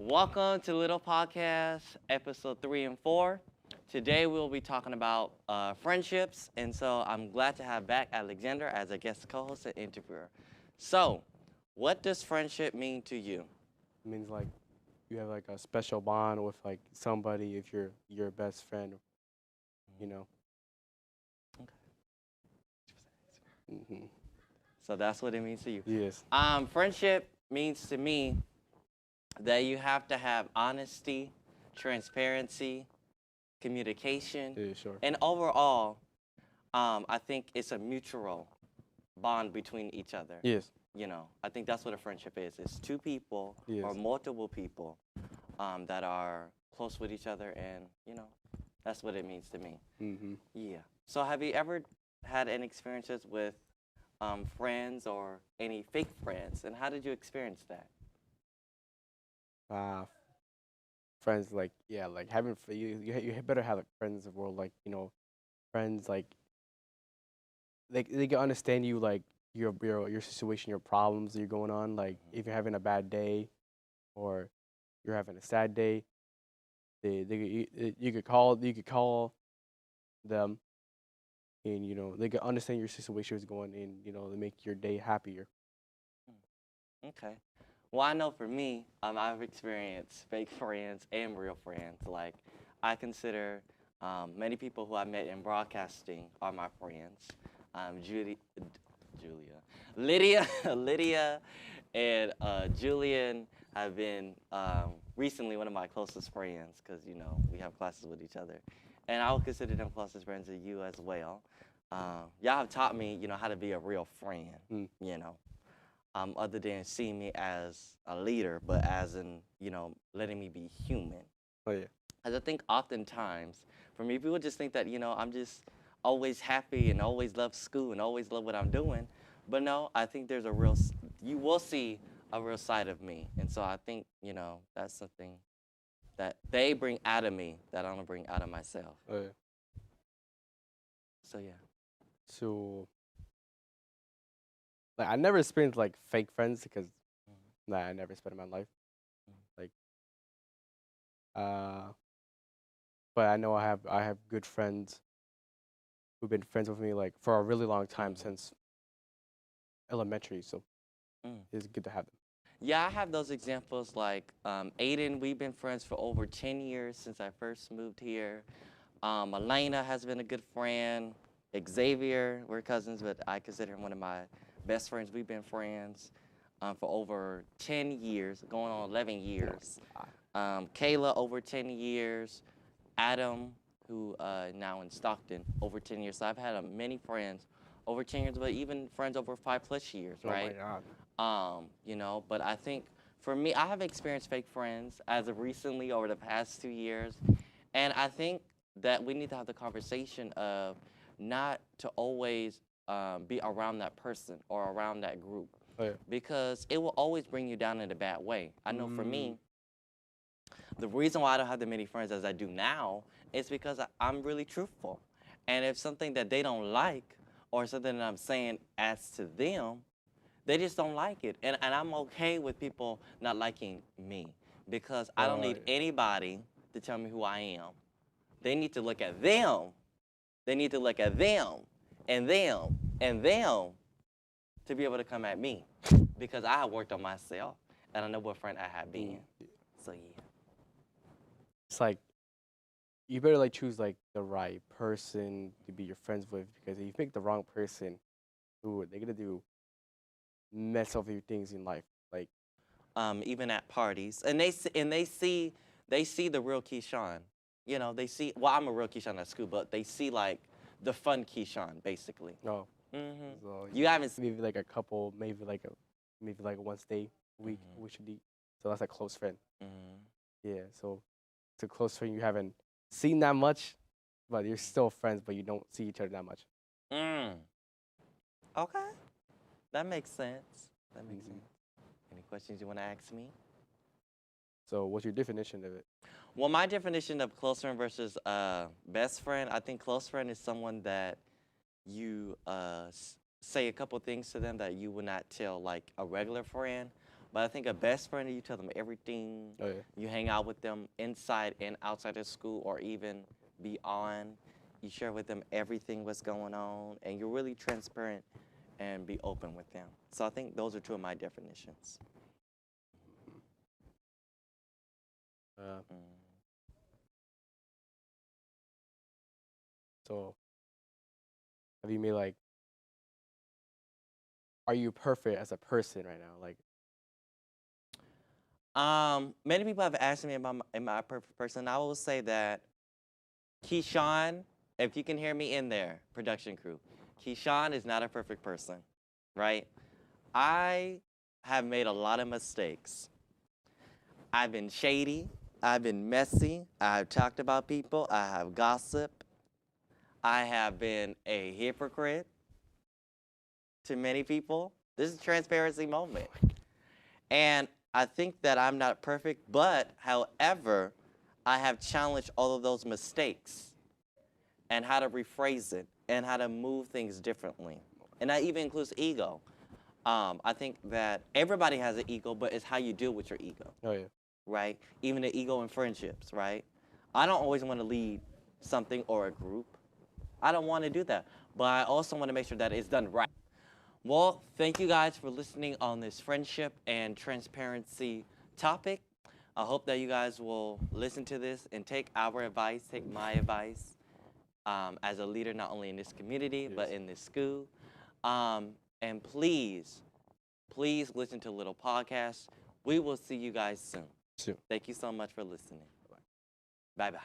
Welcome to Little Podcast, episode 3 and 4. Today we'll be talking about friendships, and so I'm glad to have back Alexander as a guest co-host and interviewer. So, what does friendship mean to you? It means like you have like a special bond with like somebody if you're your best friend, you know. hmm So that's what it means to you. Yes. Friendship means to me that you have to have honesty, transparency, communication, Yeah, sure. and overall, I think it's a mutual bond between each other. Yes. I think that's what a friendship is. It's two people Yes. or multiple people that are close with each other, and that's what it means to me. hmm Yeah. So, have you ever had any experiences with friends or any fake friends, and how did you experience that? Uh, friends like like having you better have like friends of the world like friends like they can understand you like your situation, your problems that you're going on. Like if you're having a bad day or you're having a sad day, you could call them and they can understand your situation is going and they make your day happier. Okay. Well, I know for me, I've experienced fake friends and real friends. Like, I consider many people who I met in broadcasting are my friends. Julia, Lydia, Lydia, and Julian have been recently one of my closest friends because we have classes with each other, and I would consider them closest friends to you as well. Y'all have taught me, how to be a real friend. Mm. You know, other than seeing me as a leader, but as in, letting me be human. Oh yeah. As I think oftentimes, for me, people just think that, I'm just always happy and always love school and always love what I'm doing. But no, I think there's you will see a real side of me. And so I think, that's something that they bring out of me that I don't bring out of myself. Oh yeah. So, yeah. So like I never experienced like fake friends because I never spent my life like uh but I know I have good friends who've been friends with me like for a really long time since elementary, so Mm. it's good to have them. Yeah, I have those examples like Aiden, we've been friends for over 10 years since I first moved here. Elena has been a good friend. Xavier, we're cousins, but I consider him one of my best friends. We've been friends for over 10 years, going on 11 years. Kayla, over 10 years. Adam, who now in Stockton, over 10 years. So I've had many friends over 10 years, but even friends over 5+ years, Oh my right? god. But I think for me, I have experienced fake friends as of recently over the past 2 years. And I think that we need to have the conversation of not to always be around that person or around that group Oh yeah. because it will always bring you down in a bad way. I know for Mm. me, the reason why I don't have that many friends as I do now is because I'm really truthful. And if something that they don't like or something that I'm saying as to them, they just don't like it. And I'm okay with people not liking me because I don't need Yeah. anybody to tell me who I am. They need to look at them. They need to look at them and them and them to be able to come at me because I have worked on myself and I know what friend I have been. So, yeah. It's like you better like choose like the right person to be your friends with because if you pick the wrong person, ooh, they're gonna do mess up your things in life. Like Even at parties, and they see the real Keyshawn. They see. Well, I'm a real Keyshawn at school, but they see like the fun Keyshawn, basically. no, Hmm so You haven't. maybe like a couple, maybe like one day a week Mhm. we should eat. So that's a close friend. Hmm Yeah, so it's a close friend you haven't seen that much, but you're still friends, but you don't see each other that much. Mm. Okay, that makes sense. That makes hmm sense. Any questions you want to ask me? So what's your definition of it? Well, my definition of close friend versus best friend, I think close friend is someone that you say a couple things to them that you would not tell like a regular friend, But I think a best friend, you tell them everything. Oh yeah. You hang out with them inside and outside of school or even beyond. You share with them everything what's going on, and you're really transparent and be open with them. So I think those are two of my definitions. Uh, Mm. so have you made like? Are you perfect as a person right now? Like, Many people have asked me about am I a perfect person. I will say that Keyshawn, if you can hear me in there, production crew, Keyshawn is not a perfect person, right? I have made a lot of mistakes. I've been shady. I've been messy. I've talked about people. I have gossiped. I have been a hypocrite to many people. This is a transparency moment. And I think that I'm not perfect, but however, I have challenged all of those mistakes and how to rephrase it and how to move things differently. And that even includes ego. I think that everybody has an ego, but it's how you deal with your ego, oh yeah. right? Even the ego in friendships, right? I don't always want to lead something or a group. I don't want to do that, but I also want to make sure that it's done right. Well, thank you guys for listening on this friendship and transparency topic. I hope that you guys will listen to this and take our advice, take my advice as a leader, not only in this community, but Yes. in this school. And please, please listen to Little Podcast. We will see you guys soon. Soon. Thank you so much for listening. Bye-bye.